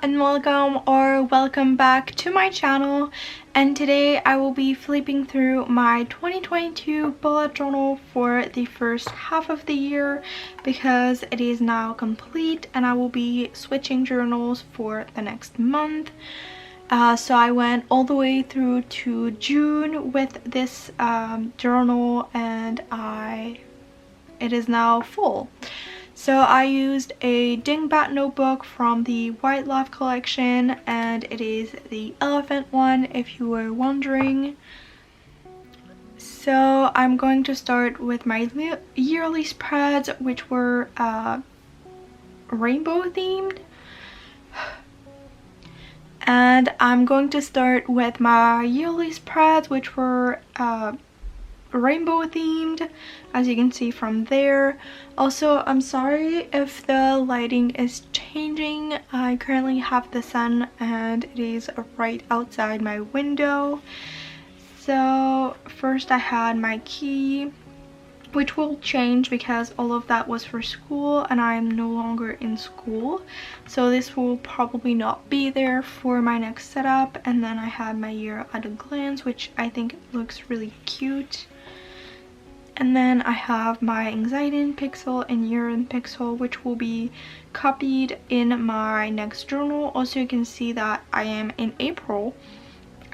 and welcome back to my channel. And today I will be flipping through my 2022 bullet journal for the first half of the year because it is now complete and I will be switching journals for the next month. So I went all the way through to June with this journal, and it is now full. So I used a dingbat notebook from the White Love collection, and it is the elephant one if you were wondering. So I'm going to start with my yearly spreads, which were rainbow themed. And I'm going to start with my yearly spreads, which were rainbow themed, as you can see from there. Also, I'm sorry if the lighting is changing. I currently have the sun and it is right outside my window. So first I had my key, which will change because all of that was for school and I'm no longer in school, so this will probably not be there for my next setup. And then I had my year at a glance, which I think looks really cute. And then I have my anxiety in pixel and year in pixel, which will be copied in my next journal. Also, you can see that I am in April,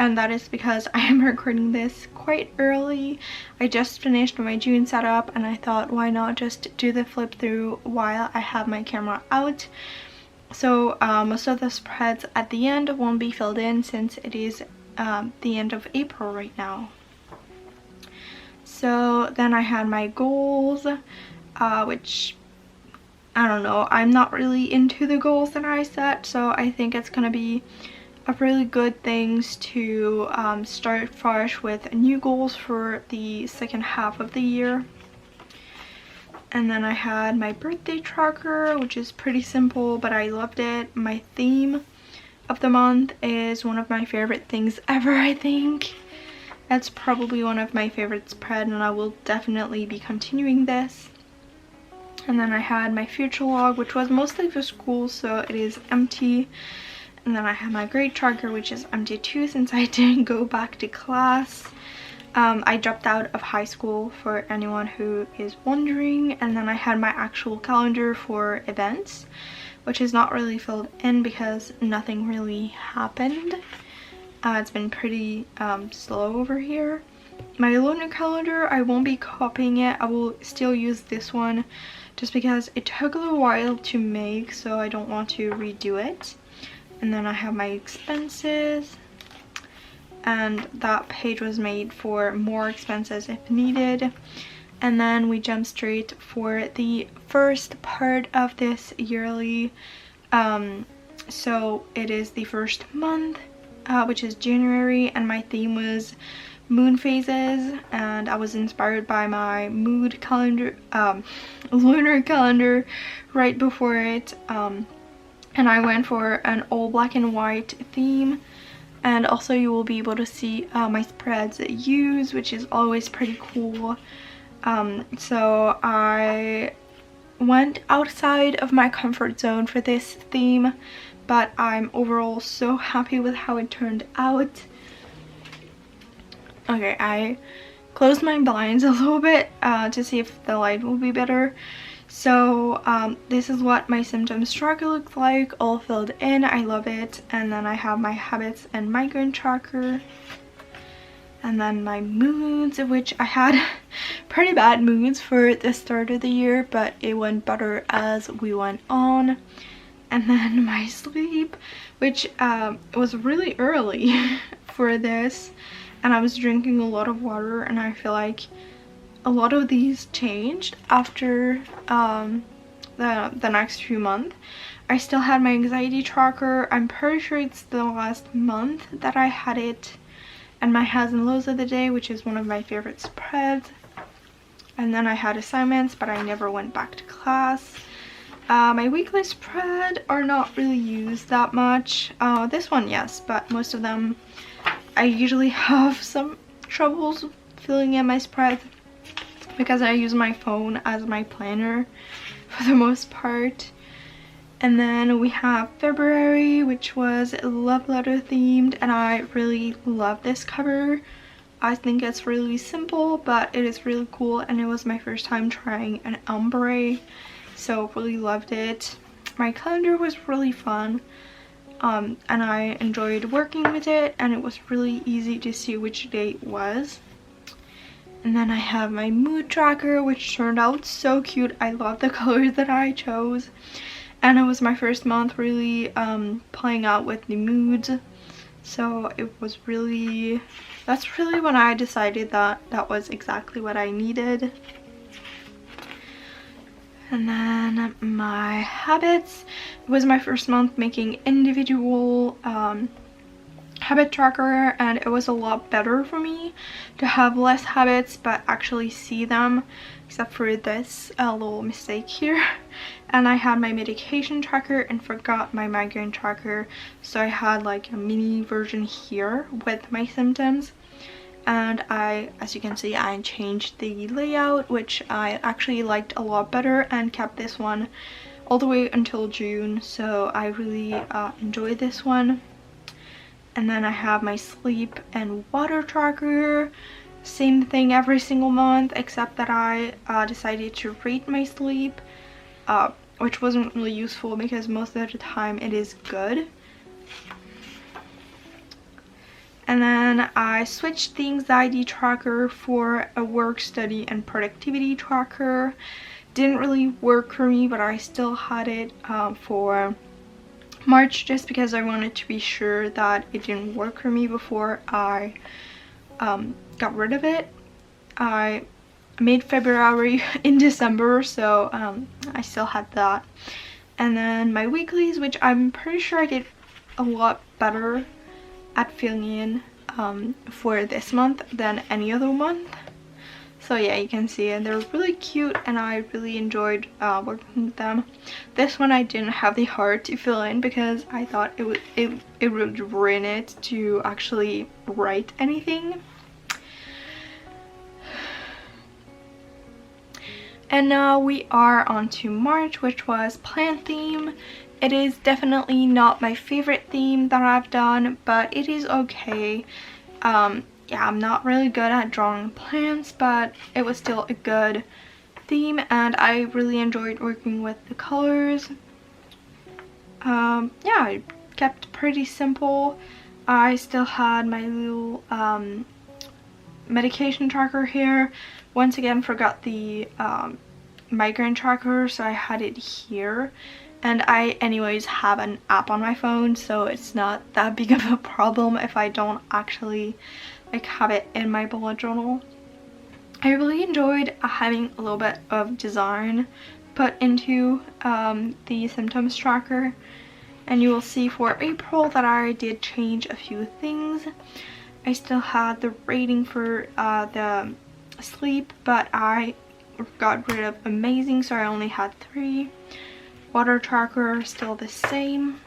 and that is because I am recording this quite early. I just finished my June setup and I thought, why not just do the flip through while I have my camera out. So most of the spreads at the end won't be filled in since it is the end of April right now. So then I had my goals, which I don't know, I'm not really into the goals that I set, so I think it's gonna be a really good things to start fresh with new goals for the second half of the year. And then I had my birthday tracker, which is pretty simple, but I loved it. My theme of the month is one of my favorite things ever, I think. That's probably one of my favorite spreads, and I will definitely be continuing this. And then I had my future log, which was mostly for school, so it is empty. And then I have my grade tracker, which is empty too since I didn't go back to class. I dropped out of high school, for anyone who is wondering. And then I had my actual calendar for events, which is not really filled in because nothing really happened. It's been pretty slow over here. My lunar calendar, I won't be copying it. I will still use this one just because it took a little while to make, so I don't want to redo it. And then I have my expenses, and that page was made for more expenses if needed. And then we jump straight for the first part of this yearly. So it is the first month, which is January, and my theme was moon phases, and I was inspired by my mood calendar, lunar calendar right before it. And I went for an all black and white theme. And also you will be able to see my spreads used, which is always pretty cool. So I went outside of my comfort zone for this theme, but I'm overall so happy with how it turned out. Okay, I closed my blinds a little bit to see if the light will be better. So this is what my symptoms tracker looks like, all filled in. I love it. And then I have my habits and migraine tracker. And then my moods, which I had pretty bad moods for the start of the year, but it went better as we went on. And then my sleep, which was really early for this, and I was drinking a lot of water, and I feel like a lot of these changed after the next few months. I still had my anxiety tracker. I'm pretty sure it's the last month that I had it, and my highs and lows of the day, which is one of my favorite spreads. And then I had assignments, but I never went back to class. My weekly spread are not really used that much. This one, yes, but most of them I usually have some troubles filling in my spread because I use my phone as my planner for the most part. And then we have February, which was love letter themed, and I really love this cover. I think it's really simple, but it is really cool, and it was my first time trying an ombre, so really loved it. My calendar was really fun, and I enjoyed working with it, and it was really easy to see which day it was. And then I have my mood tracker, which turned out so cute. I love the colors that I chose. And it was my first month really playing out with the moods. So it was really, that's really when I decided that that was exactly what I needed. And then my habits. It was my first month making individual habit tracker, and it was a lot better for me to have less habits but actually see them, except for this little mistake here. And I had my medication tracker and forgot my migraine tracker, so I had like a mini version here with my symptoms. And as you can see, I changed the layout, which I actually liked a lot better, and kept this one all the way until June, so I really enjoyed this one. And then I have my sleep and water tracker. Same thing every single month, except that I decided to rate my sleep, which wasn't really useful because most of the time it is good. And then I switched the anxiety tracker for a work, study, and productivity tracker. Didn't really work for me, but I still had it for March, just because I wanted to be sure that it didn't work for me before I got rid of it. I made February in December, so I still had that. And then my weeklies, which I'm pretty sure I did a lot better at filling in for this month than any other month. So yeah, you can see it. They're really cute, and I really enjoyed working with them. This one I didn't have the heart to fill in because I thought it would ruin it to actually write anything. And now we are on to March, which was plant theme. It is definitely not my favorite theme that I've done, but it is okay. Yeah, I'm not really good at drawing plants, but it was still a good theme, and I really enjoyed working with the colors. Yeah, I kept pretty simple. I still had my little medication tracker here. Once again, forgot the migraine tracker, so I had it here. And I anyways have an app on my phone, so it's not that big of a problem if I don't actually like have it in my bullet journal. I really enjoyed having a little bit of design put into the symptoms tracker, and you will see for April that I did change a few things. I still had the rating for the sleep, but I got rid of amazing, so I only had 3. Water tracker still the same.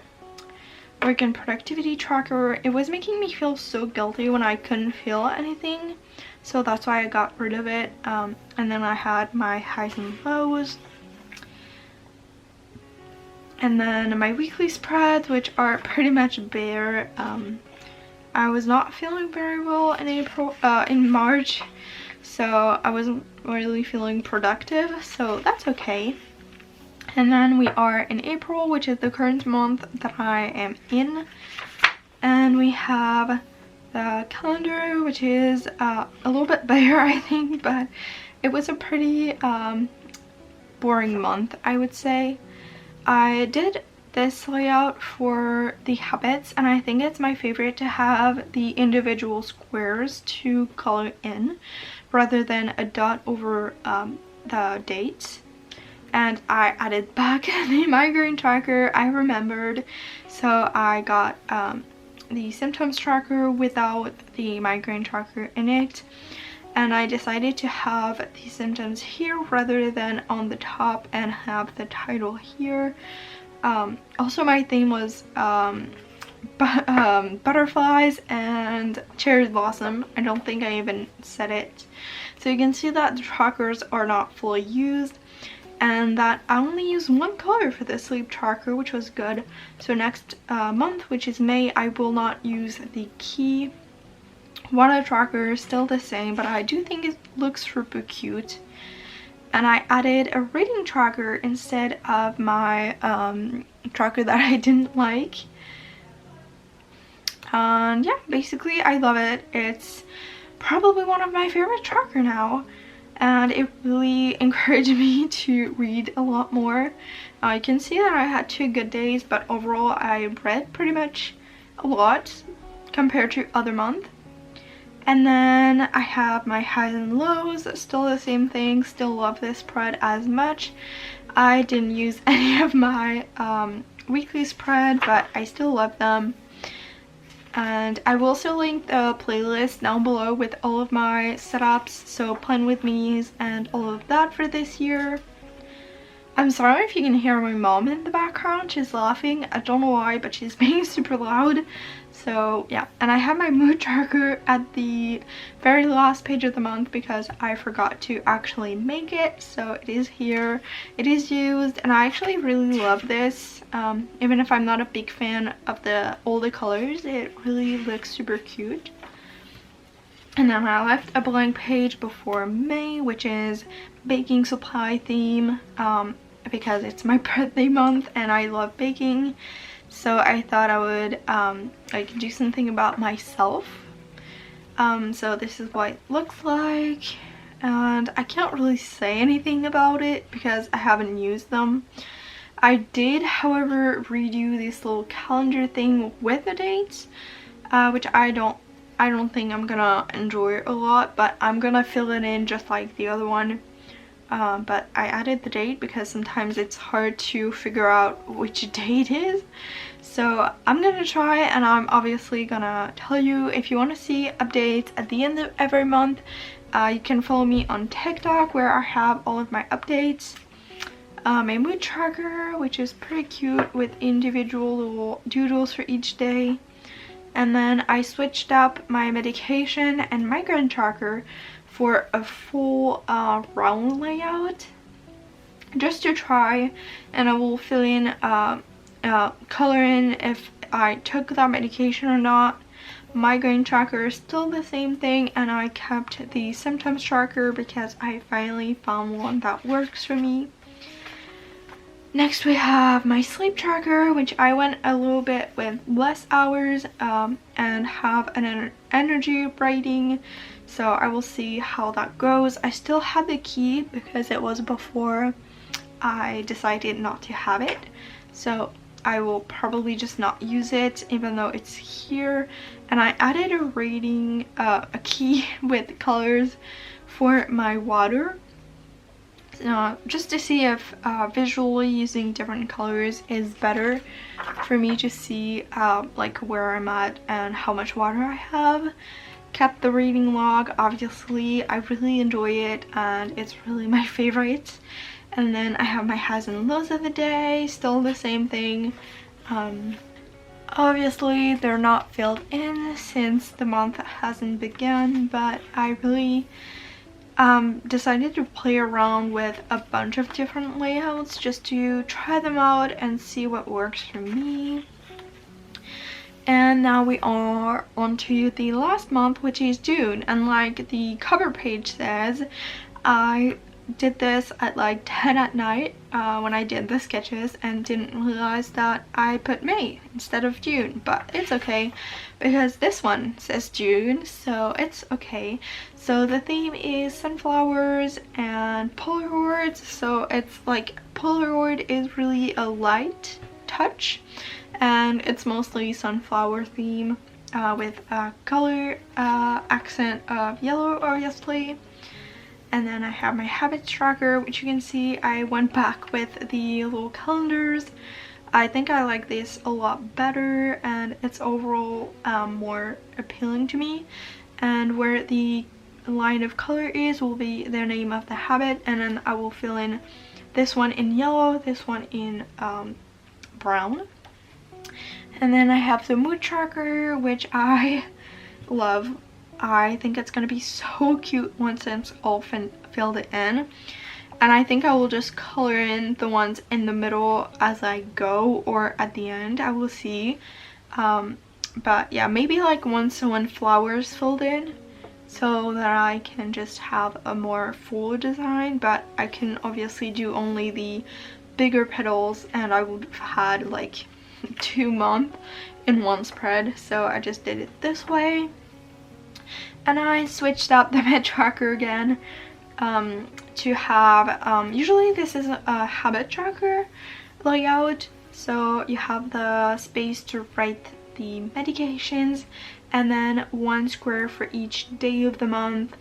Work and productivity tracker, it was making me feel so guilty when I couldn't feel anything, so that's why I got rid of it. And then I had my highs and lows, and then my weekly spreads, which are pretty much bare. I was not feeling very well in March, so I wasn't really feeling productive, so that's okay. And then we are in April, which is the current month that I am in. And we have the calendar, which is a little bit better, I think, but it was a pretty boring month, I would say. I did this layout for the habits, and I think it's my favorite to have the individual squares to color in rather than a dot over the dates. And I added back the migraine tracker, I remembered, so I got the symptoms tracker without the migraine tracker in it, and I decided to have the symptoms here rather than on the top and have the title here. Also, my theme was butterflies and cherry blossom. I don't think I even said it. So you can see that the trackers are not fully used, and that I only used one color for the sleep tracker, which was good. So next month, which is May, I will not use the key water tracker, still the same, but I do think it looks super cute. And I added a reading tracker instead of my tracker that I didn't like. And yeah, basically I love it. It's probably one of my favorite tracker now, and it really encouraged me to read a lot more. You can see that I had 2 good days, but overall I read pretty much a lot compared to other months. And then I have my highs and lows, still the same thing, still love this spread as much. I didn't use any of my weekly spread, but I still love them. And I will also link the playlist down below with all of my setups, so plan with me's and all of that for this year. I'm sorry if you can hear my mom in the background. She's laughing. I don't know why, but she's being super loud. So yeah, and I have my mood tracker at the very last page of the month because I forgot to actually make it. So it is here, it is used, and I actually really love this. Even if I'm not a big fan of all the colors, it really looks super cute. And then I left a blank page before May, which is baking supply theme, because it's my birthday month and I love baking. So I thought I would like do something about myself. So this is what it looks like, and I can't really say anything about it because I haven't used them. I did, however, redo this little calendar thing with the dates, which I don't think I'm gonna enjoy a lot, but I'm gonna fill it in just like the other one. But I added the date because sometimes it's hard to figure out which date is. So I'm gonna try, and I'm obviously gonna tell you if you want to see updates at the end of every month. You can follow me on TikTok where I have all of my updates. My mood tracker, which is pretty cute with individual little doodles for each day. And then I switched up my medication and migraine tracker for a full round layout just to try, and I will fill in color in if I took that medication or not. Migraine tracker is still the same thing, and I kept the symptoms tracker because I finally found one that works for me. Next we have my sleep tracker, which I went a little bit with less hours and have an energy rating, so I will see how that goes. I still have the key because it was before I decided not to have it, so I will probably just not use it even though it's here. And I added a rating, a key with colors for my water, just to see if visually using different colors is better for me to see like where I'm at and how much water I have. Kept the reading log, obviously. I really enjoy it and it's really my favorite. And then I have my highs and lows of the day, still the same thing. Obviously they're not filled in since the month hasn't begun, but I really decided to play around with a bunch of different layouts just to try them out and see what works for me. And now we are on to the last month, which is June, and like the cover page says, I did this at like 10 at night when I did the sketches and didn't realize that I put May instead of June, but it's okay because this one says June, so it's okay. So the theme is sunflowers and Polaroids, so it's like Polaroid is really a light touch and it's mostly sunflower theme with a color accent of yellow obviously. And then I have my habits tracker, which you can see I went back with the little calendars. I think I like this a lot better and it's overall more appealing to me. And where the line of color is will be the name of the habit, and then I will fill in this one in yellow, this one in brown. And then I have the mood tracker, which I love. I think it's gonna be so cute once it's all filled in. and I think I will just color in the ones in the middle as I go, or at the end, I will see. But yeah, maybe like once when flowers filled in, so that I can just have a more full design. But I can obviously do only the bigger petals, and I would have had like 2 months in one spread, so I just did it this way. And I switched up the med tracker again to have, usually this is a habit tracker layout, so you have the space to write the medications, and then 1 square for each day of the month.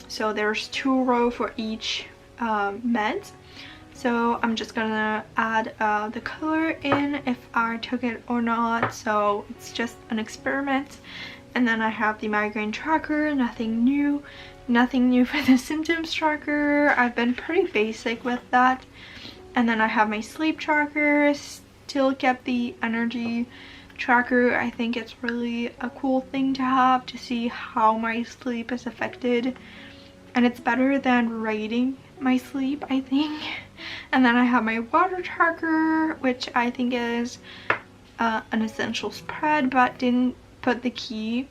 So there's 2 rows for each meds. So I'm just gonna add the color in if I took it or not, so it's just an experiment. And then I have the migraine tracker, nothing new for the symptoms tracker. I've been pretty basic with that. And then I have my sleep tracker, still kept the energy tracker. I think it's really a cool thing to have, to see how my sleep is affected, and it's better than rating my sleep, I think. And then I have my water tracker, which I think is an essential spread, but didn't put the key.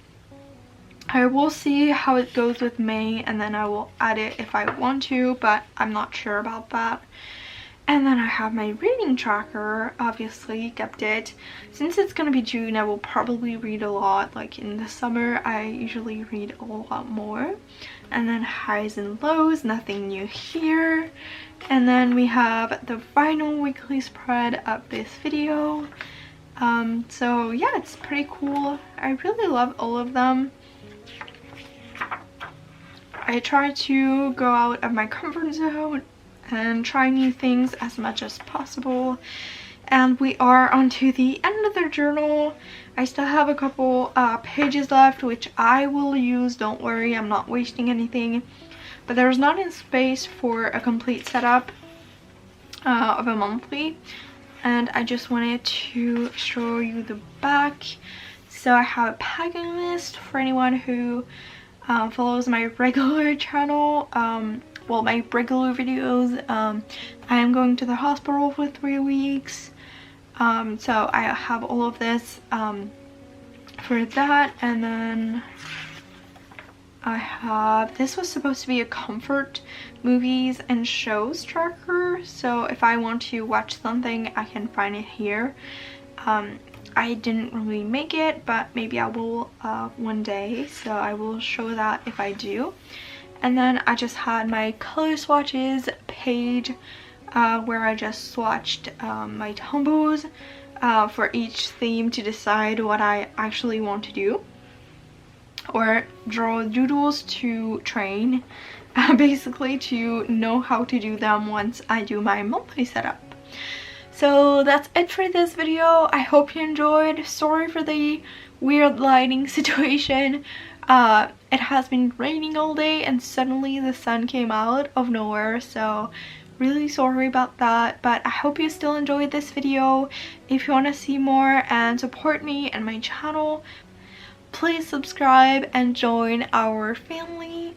I will see how it goes with May, and then I will add it if I want to, but I'm not sure about that. And then I have my reading tracker, obviously kept it. Since it's gonna be June, I will probably read a lot. Like in the summer, I usually read a lot more. And then highs and lows, nothing new here. And then we have the final weekly spread of this video. So yeah, it's pretty cool. I really love all of them. I try to go out of my comfort zone and try new things as much as possible. And we are onto the end of the journal. I still have a couple pages left, which I will use, don't worry, I'm not wasting anything. But there's not enough space for a complete setup of a monthly, and I just wanted to show you the back. So I have a packing list for anyone who follows my regular channel, well, my regular videos. I am going to the hospital for 3 weeks, so I have all of this for that. And then I have, this was supposed to be a comfort movies and shows tracker, so if I want to watch something I can find it here. I didn't really make it, but maybe I will one day, so I will show that if I do. And then I just had my color swatches page where I just swatched my Tombows for each theme to decide what I actually want to do, or draw doodles to train, basically to know how to do them once I do my monthly setup. So that's it for this video. I hope you enjoyed. Sorry for the weird lighting situation. It has been raining all day and suddenly the sun came out of nowhere, so really sorry about that. But I hope you still enjoyed this video. If you want to see more and support me and my channel, please subscribe and join our family.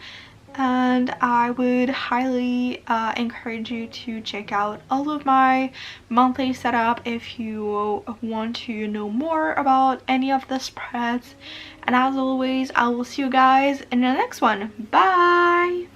And I would highly encourage you to check out all of my monthly setup if you want to know more about any of the spreads. And as always, I will see you guys in the next one. Bye!